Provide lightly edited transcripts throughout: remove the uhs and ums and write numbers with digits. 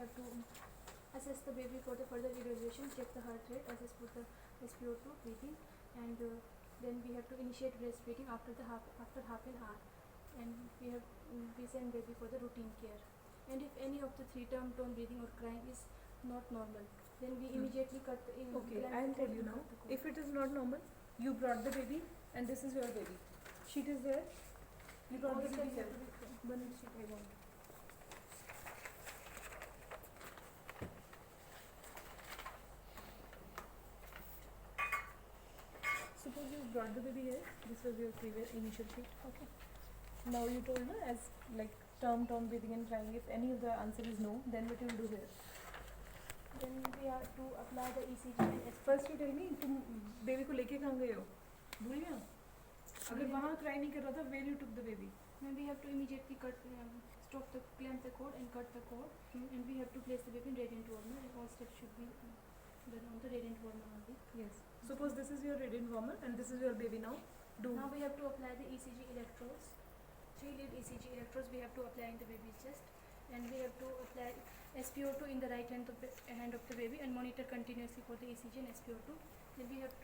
have to assess the baby for the further evaluation, check the heart rate, assess for the SpO2 breathing, and then we have to initiate breastfeeding after half an hour, and we send baby for the routine care. And if any of the three term tone breathing or crying is not normal, then we immediately cut the Okay, I'll tell you now. If it is not normal, you brought the baby and this is your baby. Sheet is there. You brought the baby here. One sheet I want. Suppose you brought the baby here. This was your previous initial sheet. Okay. Now you told me as like term breathing and crying. If any of the answer is no, then what you will do here? Then we have to apply the ECG and First you tell me, तुम baby को लेके कहाँ गए हो? भूल गया? अगर वहाँ cry नहीं कर रहा था, where you took the baby? Then we have to immediately clamp the cord and cut the cord, and we have to place the baby in radiant warmer, and all steps should be done on the radiant warmer only. Yes. Suppose this is your radiant warmer and this is your baby now. Now we have to apply the ECG electrodes. 3 lead ECG electrodes we have to apply in the baby's chest, and we have to apply SpO2 in the right hand of the baby and monitor continuously for the ECG and SpO2. Then we have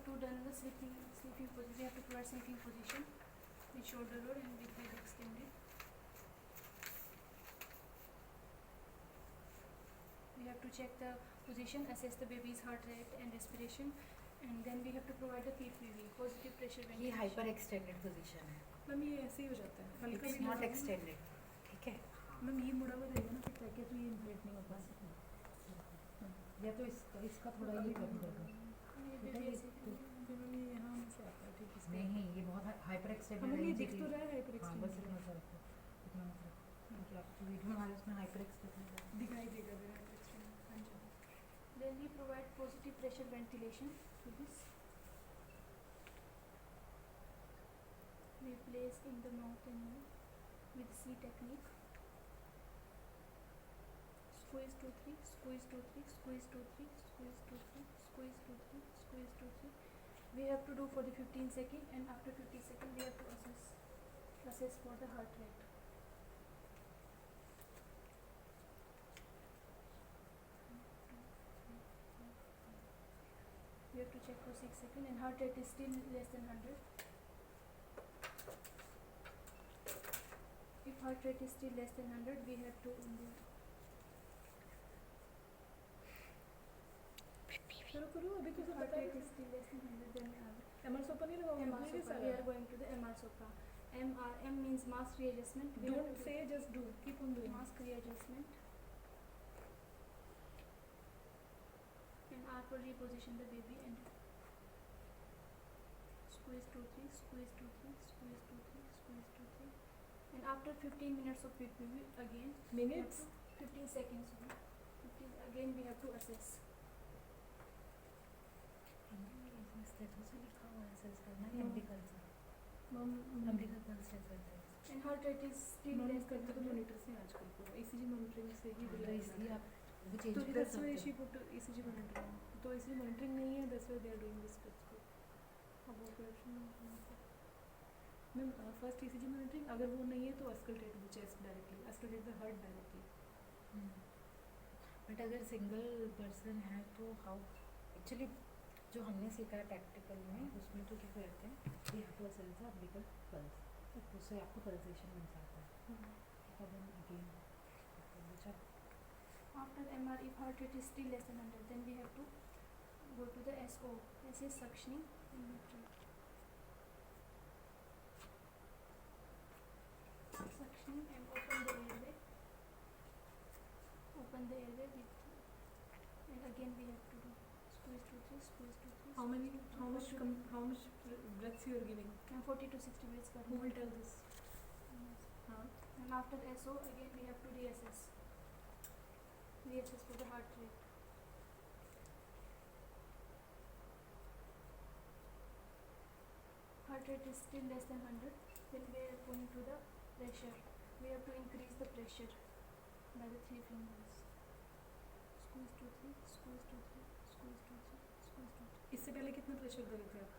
to done the sleeping position. We have to provide sleeping position with shoulder roll and with leg extended. We have to check the position, assess the baby's heart rate and respiration, and then we have to provide the PPV, positive pressure ventilation. ये hyper extended position है ma'am, ये ऐसे ही हो जाता है, हल्का it's भी not नहीं एक्सटेंडेड, ठीक है मैम, ये मुड़ा हुआ रहेगा ना, फिर ताकि तो ये इन्फ्लेट नहीं हो पाए, या तो इसका थोड़ा ये कर देगा, फिर मैम ये यहाँ से आता है, ठीक है नहीं ये बहुत हाइपर एक्सटेंडेड हमें ये दिख तो रहा है हाइपर हाँ बस एक्सटेंडेड, इतना सा रखो, इतना सा रखो, क्योंकि आपको वीडियो में उसमें हाइपर एक्सटेंडेड दिखाई देगा फिर hyper extended. Then we provide positive pressure ventilation to this. We place in the mouth and nose with C technique. Squeeze 2 3, squeeze 2 3, squeeze 2 3, squeeze 2 3, squeeze 2 3, squeeze 2 3. We have to do for the 15 seconds, and after 15 seconds we have to assess for the heart rate. We have to check for 6 seconds, and heart rate is still less than 100. If heart rate is still less than 100, we have to शुरू करो, अभी तो सब heart बता rate रहे is still less than 100, then MR सोपा नहीं लगाओगे, MR भूल गए SOPA. सारा। We are going to the MR SOPA. M means mask readjustment. We have Don't to say, just do. Keep on doing. mask readjustment. And R for reposition the baby and squeeze 2 3, squeeze 2 3, squeeze 2 3, squeeze 2 3. And after 15 minutes of PPV again. Minutes? 15 seconds. 15 again we have to assess. स्टेथोस में लिखा हुआ है sales करना है umbilical से मम umbilical pulse check करते हैं And heart rate is still मम less than करते तो 100. मॉनिटर से आजकल पूरा ECG मॉनिटरिंग से ही तो दिलाया इसलिए जाता है। आप वो चेंज तो कर that's why सकते she हो put ECG monitoring, तो ECG monitoring नहीं है, that's why they are doing this steps को। अब वो correction ma'am first ECG monitoring अगर वो नहीं है तो auscultate the chest directly, auscultate the heart directly। But अगर सिंगल पर्सन है तो हाउ एक्चुअली जो हमने सीखा है प्रैक्टिकल में उसमें तो क्या करते हैं ये आपका सेल्स है एम्बिकल पल्स, तो उससे आपको पल्सेशन मिल जाता है, ठीक है देन अगेन अच्छा After MR, if heart rate is still less than 100, then we have to go to the SO. S is suctioning in neutral. Suctioning and open the airway. Open the airway with, and again we have to do squeeze 2 3, squeeze 2 3. how much breaths you are giving, And 40 to 60 breaths per who will minute. tell this? हाँ And after SO, again we have to reassess for the heart rate. Heart rate is still less than 100, then we are going to the pressure. We have to increase the pressure by the 3 fingers. Squeeze 2 3, squeeze 2 3, squeeze 2 3, squeeze 2 3. इससे पहले कितना pressure दे रहे थे आप?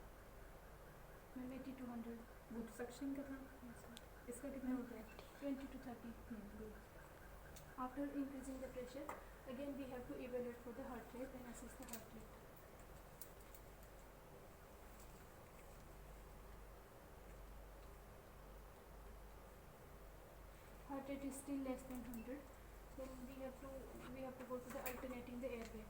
Ma'am, 80 to 100. वो suction का था, Yes, sir. इसका कितना होता है? 20 to 30. good. After increasing the pressure, again we have to evaluate for the heart rate and assess the heart rate. Heart rate is still less than 100, then we have to go to the alternating the airway.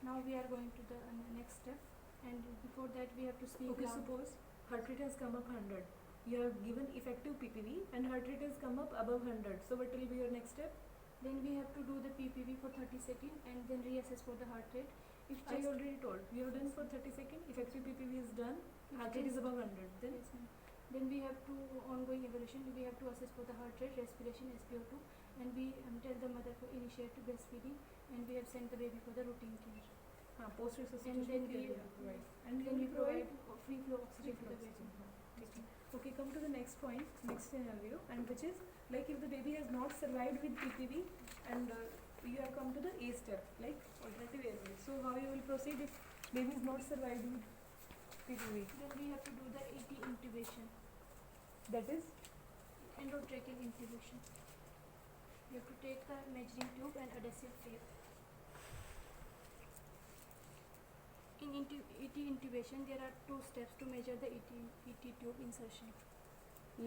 Now we are going to the next step, and before that we have to speak Okay, loud. suppose heart rate has come up 100. You have given effective PPV and heart rate has come up above 100. So what will be your next step? Then we have to do the PPV for 30 seconds and then reassess for the heart rate. If I chest, already told. You have done for 30 seconds. Effective PPV is done. if Heart rate is chest- above 100. Then yes, ma'am. Then we have to ongoing evaluation. We have to assess for the heart rate, respiration, SpO2, and we tell the mother to initiate breastfeeding, and we have sent the baby for the routine care. post And resuscitation then care we you have to provide. And then we you provide free flow oxygen free to the flow baby. oxygen. Okay. Okay, come to the next point, next scenario, and which is like if the baby has not survived with PPV and you have come to the A step, like alternative airway. So how you will proceed if baby is not survived with PPV? Then we have to do the ET intubation, That is endotracheal intubation. You have to take the measuring tube and adhesive tape. In ET intubation, there are 2 steps to measure the ET tube insertion.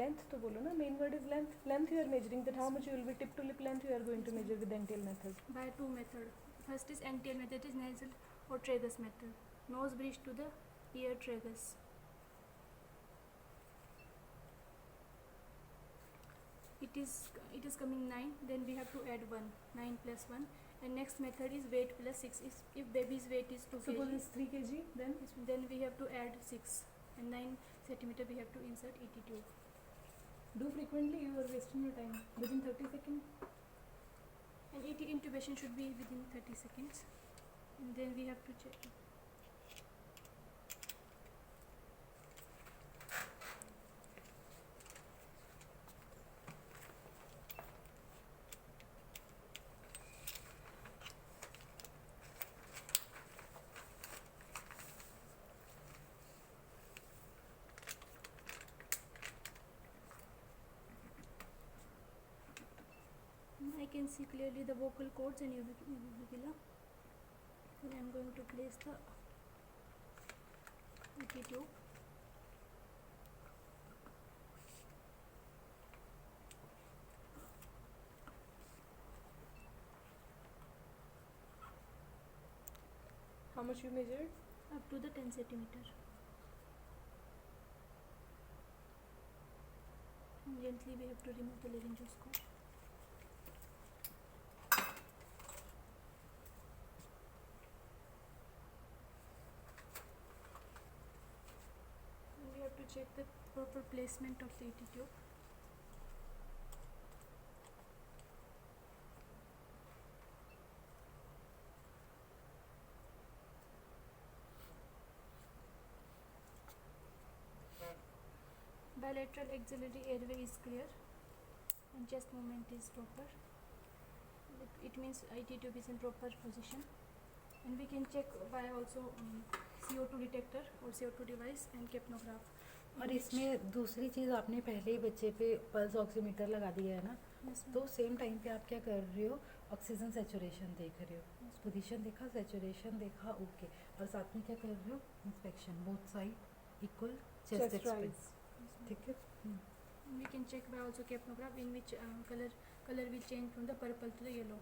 length to bolo na, main word is length. Length you are measuring, that how much you will be tip to lip length you are going to measure with the NTL method. By 2 method. First is NTL method, is nasal or tragus method. Nose bridge to the ear tragus. It is coming 9. Then we have to add 1. 9 plus 1. And next method is weight plus 6. If baby's weight is 2 Suppose kg, it's 3 kg, then then we have to add 6. And 9 centimeter we have to insert ET tube. do frequently, you are wasting your time. Within 30 seconds. And ET intubation should be within 30 seconds. And then we have to check. I can see clearly the vocal cords and uvula. Then I am going to place the ET tube. How much you measured? Up to the 10 centimeter. And gently we have to remove the laryngoscope. And we have to check the proper placement of the ET tube. Bilateral axillary airway is clear and chest movement is proper. It means ET tube is in proper position. And we can check by also CO2 detector or CO2 device and capnograph. और इसमें दूसरी चीज़ आपने पहले ही बच्चे पे pulse oximeter लगा दिया है ना, Yes, ma'am. तो सेम टाइम पे आप क्या कर रहे हो, ऑक्सीजन सेचुरेशन देख रहे हो, Yes, ma'am. पोजीशन देखा, सेचुरेशन देखा, ओके, और साथ में क्या कर रहे हो, inspection both side equal chest Chest expense, Yes, ma'am. ठीक है. And we can check by also capnograph in which color will change from the purple to the yellow.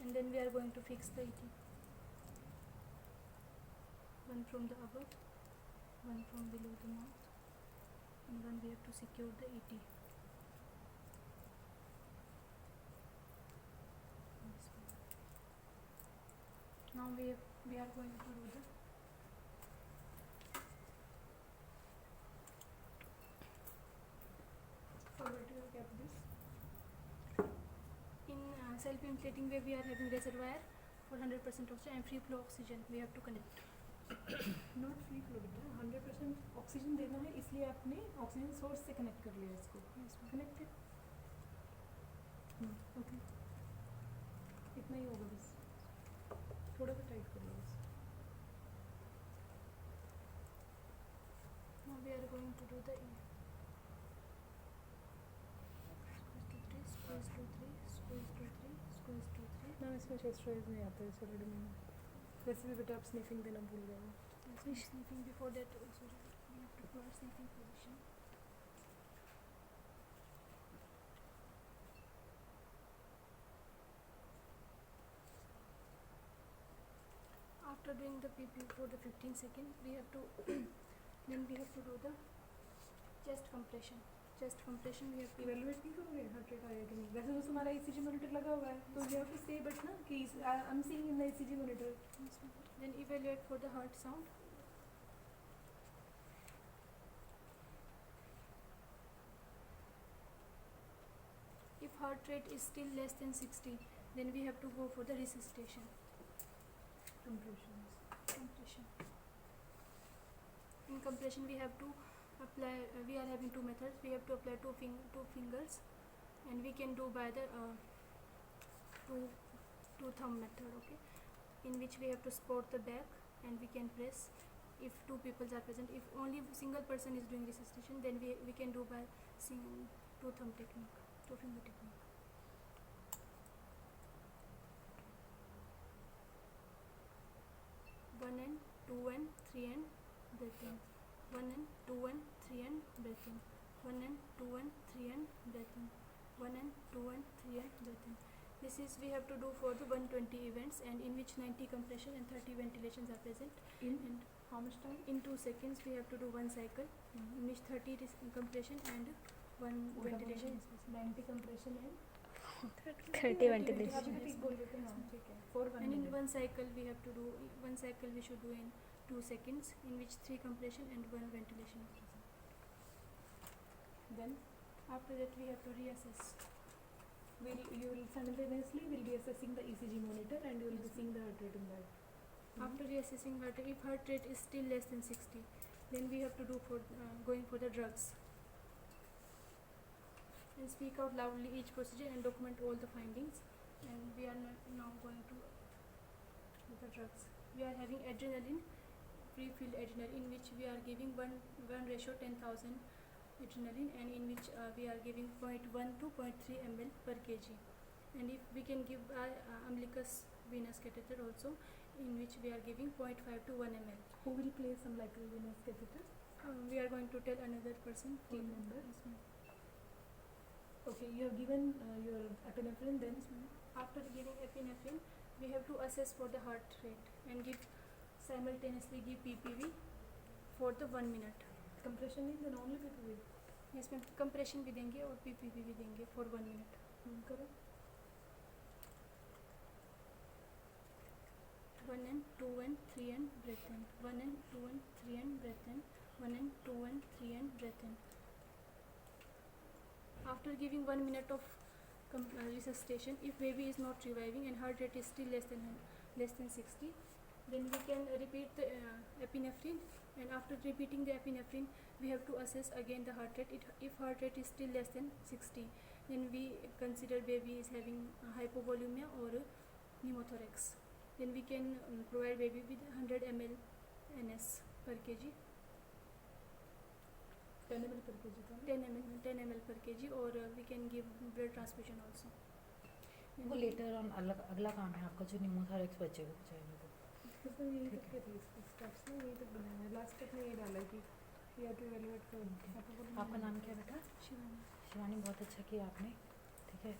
And then we are going to fix the ET. One from the above, one from below the mouth, and one we have to secure the ET. Yes, ma'am. Now we are going to do the Forward to your cap this. in self-inflating way. We are having reservoir for 100% oxygen and free flow oxygen. We have to connect. Not free flow बेटा, 100% oxygen देना है, इसलिए आपने oxygen source से connect कर लिया इसको. Yes, ma'am. Connected. Okay, इतना ही होगा बस, थोड़ा सा टाइट कर लो बस. Now we are going to do the squeeze to 3, squeeze to 3, squeeze to 3, इसमें चेस्ट राइज नहीं आता है, ऑलरेडी मैंने वैसे भी बेटा आप स्निफिंग देना भूल गए हो। Yes, sniffing before that also we have to provide sniffing position. After doing the PP for the 15 seconds, we have to then we have to do the chest compression. Chest compression we have to evaluate नहीं करोगे heart rate आया कि नहीं? वैसे तो तुम्हारा ECG monitor लगा हुआ है, तो यू हैव टू से बट ना कि I am seeing in the ECG monitor. then evaluate for the heart sound. If heart rate is still less than 60, then we have to go for the resuscitation. Compressions Compression. In compression, we have to apply. We are having two methods. We have to apply two fingers, and we can do by the two thumb method. Okay, in which we have to support the back, and we can press. If two people are present, if only single person is doing resuscitation, then we can do by two thumb technique, two finger technique. One and two and three and breath in. One and two and three and breath in. One and two and three and breath in. One and two and three and breath in. This is we have to do for the 120 events, and in which 90 compression and 30 ventilations are present. In And how much time? in 2 seconds we have to do one cycle, in which 30 is compression and one ventilation is present. 90 compression है 30 ventilation. अभी तो ठीक बोल रहे थे ना, ठीक है। For one And in minute one cycle we have to do one cycle we should do in 2 seconds, in which 3 compression and 1 ventilation is present. Then After that we have to reassess. you will simultaneously will be assessing the ECG monitor and you will be seeing the heart rate in that. After reassessing heart rate, if heart rate is still less than 60, then we have to do for going for the drugs. And speak out loudly each procedure and document all the findings. And we are now going to the drugs. We are having adrenaline, pre-filled adrenaline, in which we are giving 1 ratio 10,000 adrenaline, and in which we are giving 0.1 to 0.3 ml per kg. And if we can give umbilicus venous catheter also, in which we are giving 0.5 to 1 ml. Who will place some lateral venous catheter? We are going to tell another person. Team member. Yes, ma'am. Okay, you have given your epinephrine, then Yes, ma'am. After giving epinephrine, we have to assess for the heart rate and simultaneously give PPV for the 1 minute. compression नहीं, then only PPV. Yes, ma'am. Compression भी देंगे और PPV भी देंगे for 1 minute. करो 1 and 2 and 3 and breath in. 1 and 2 and 3 and breath in. 1 and 2 and 3 and breath in. After giving 1 minute of resuscitation, if baby is not reviving and heart rate is still less than 60, then we can repeat the epinephrine. And after repeating the epinephrine, we have to assess again the heart rate. If heart rate is still less than 60, then we consider baby is having hypovolemia or pneumothorax. Then we can provide baby with 100 ml NS per kg, 10 ml per kg था ना? 10 ml per kg, or we can give blood transfusion also. वो later on अगला काम है आपका, जो निमोथोरैक्स बच्चे को चाहिए तो इसमें यही तक के थे स्टेप्स में, यही तक बनाया है। लास्ट स्टेप में ये डाला कि you have to evaluate for आपका नाम क्या है बेटा? शिवानी. शिवानी, बहुत अच्छा किया आपने, ठीक है।